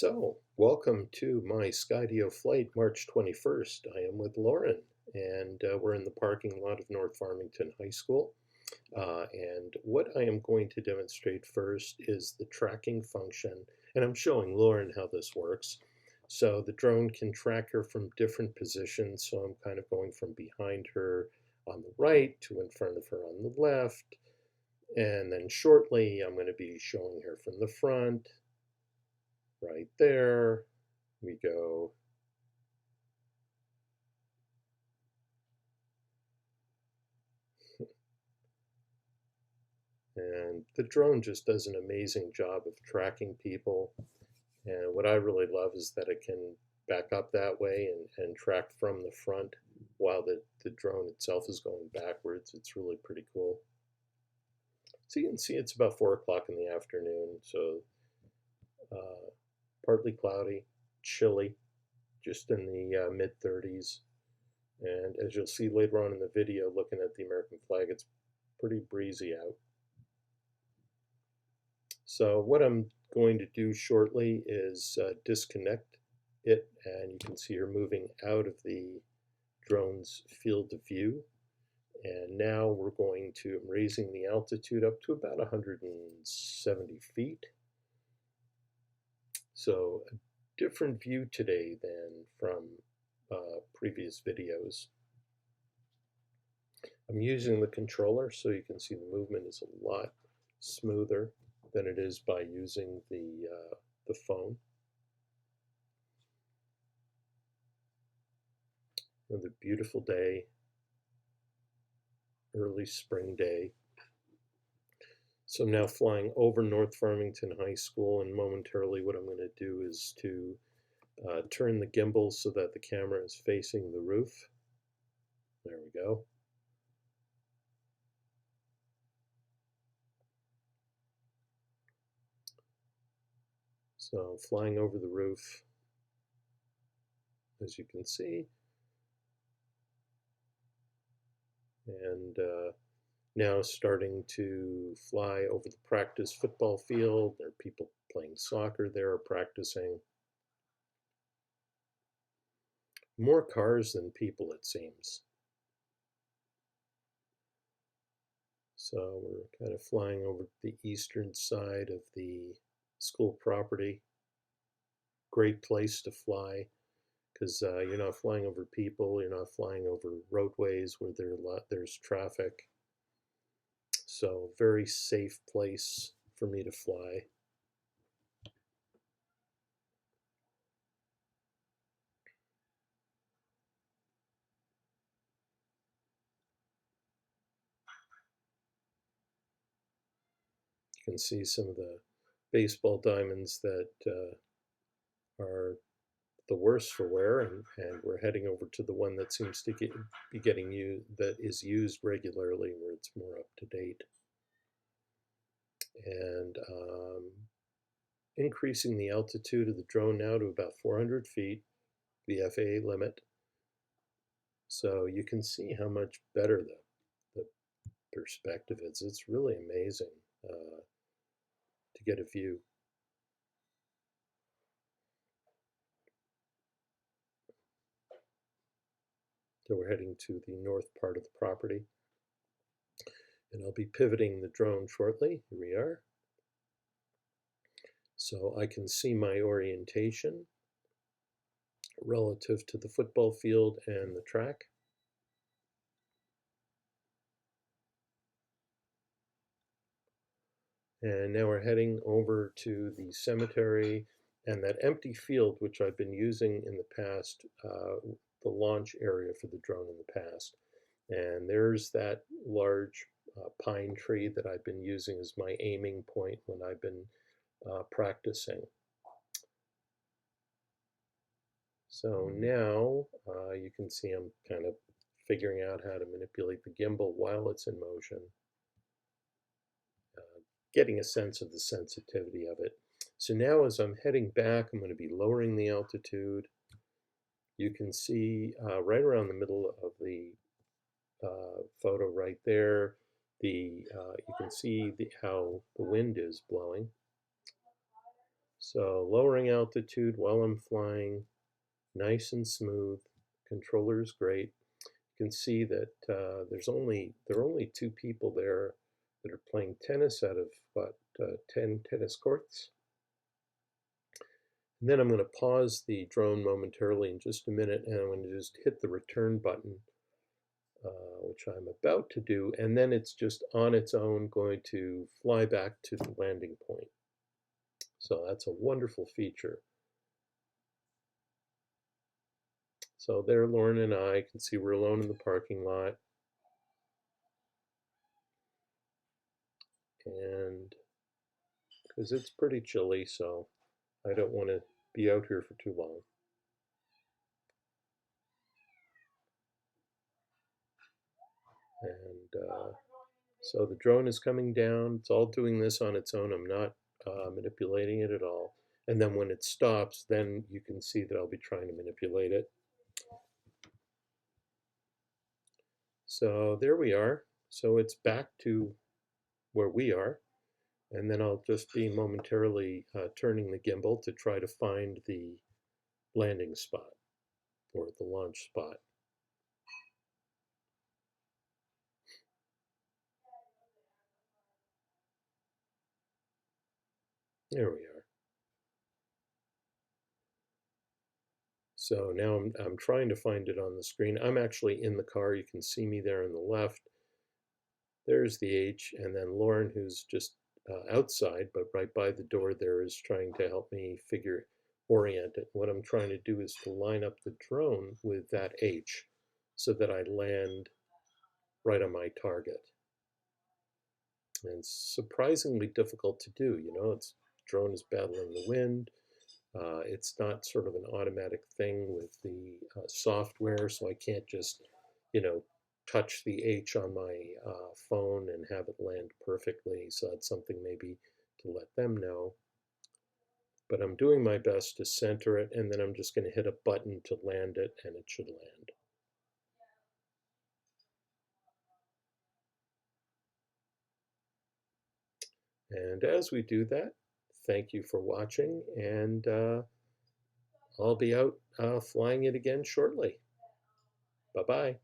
So, welcome to my Skydio flight, March 21st. I am with Lauren, and we're in the parking lot of North Farmington High School. And what I am going to demonstrate first is the tracking function, and I'm showing Lauren how this works. So the drone can track her from different positions, so I'm kind of going from behind her on the right to in front of her on the left, and then shortly I'm going to be showing her from the front, right there. We go. And the drone just does an amazing job of tracking people. And what I really love is that it can back up that way and track from the front while the drone itself is going backwards. It's really pretty cool. So you can see it's about 4 o'clock in the afternoon. So partly cloudy, chilly, just in the mid 30s. And as you'll see later on in the video, looking at the American flag, it's pretty breezy out. So what I'm going to do shortly is disconnect it, and you can see her moving out of the drone's field of view. And now we're going to, I'm raising the altitude up to about 170 feet. So a different view today than from previous videos. I'm using the controller so you can see the movement is a lot smoother than it is by using the phone. Another beautiful day, early spring day. So I'm now flying over North Farmington High School, and momentarily what I'm going to do is to turn the gimbal so that the camera is facing the roof. There we go. So flying over the roof, as you can see. And now starting to fly over the practice football field. There are people playing soccer there, practicing. More cars than people, it seems. So we're kind of flying over the eastern side of the school property. Great place to fly because you're not flying over people, you're not flying over roadways where there's traffic. So very safe place for me to fly. You can see some of the baseball diamonds that are the worst for wear, and we're heading over to the one that seems to be getting used, that is used regularly, where it's more up to date. And increasing the altitude of the drone now to about 400 feet, the FAA limit. So you can see how much better the perspective is. It's really amazing to get a view. So we're heading to the north part of the property. And I'll be pivoting the drone shortly. Here we are. So I can see my orientation relative to the football field and the track. And now we're heading over to the cemetery and that empty field, which I've been using in the past, the launch area for the drone in the past. And there's that large pine tree that I've been using as my aiming point when I've been practicing. So now you can see I'm kind of figuring out how to manipulate the gimbal while it's in motion, getting a sense of the sensitivity of it. So now as I'm heading back, I'm going to be lowering the altitude. You can see right around the middle of the photo right there, you can see how the wind is blowing. So lowering altitude while I'm flying, nice and smooth. Controller is great. You can see that there are only two people there that are playing tennis out of what 10 tennis courts. And then I'm going to pause the drone momentarily in just a minute, and I'm going to just hit the return button, which I'm about to do, and then it's just on its own going to fly back to the landing point. So that's a wonderful feature. So there, Lauren and I can see we're alone in the parking lot. And because it's pretty chilly, so I don't want to be out here for too long. And so the drone is coming down. It's all doing this on its own. I'm not manipulating it at all. And then when it stops, then you can see that I'll be trying to manipulate it. So there we are. So it's back to where we are. And then I'll just be momentarily turning the gimbal to try to find the landing spot or the launch spot. There we are. So now I'm trying to find it on the screen. I'm actually in the car. You can see me there on the left. There's the H, and then Lauren, who's just outside, but right by the door there, is trying to help me orient it. What I'm trying to do is to line up the drone with that H so that I land right on my target. And it's surprisingly difficult to do. You know, it's drone is battling the wind. It's not sort of an automatic thing with the software, so I can't just, you know, touch the H on my phone and have it land perfectly. So that's something maybe to let them know. But I'm doing my best to center it, and then I'm just going to hit a button to land it, and it should land. And as we do that, thank you for watching, and I'll be out flying it again shortly. Bye-bye.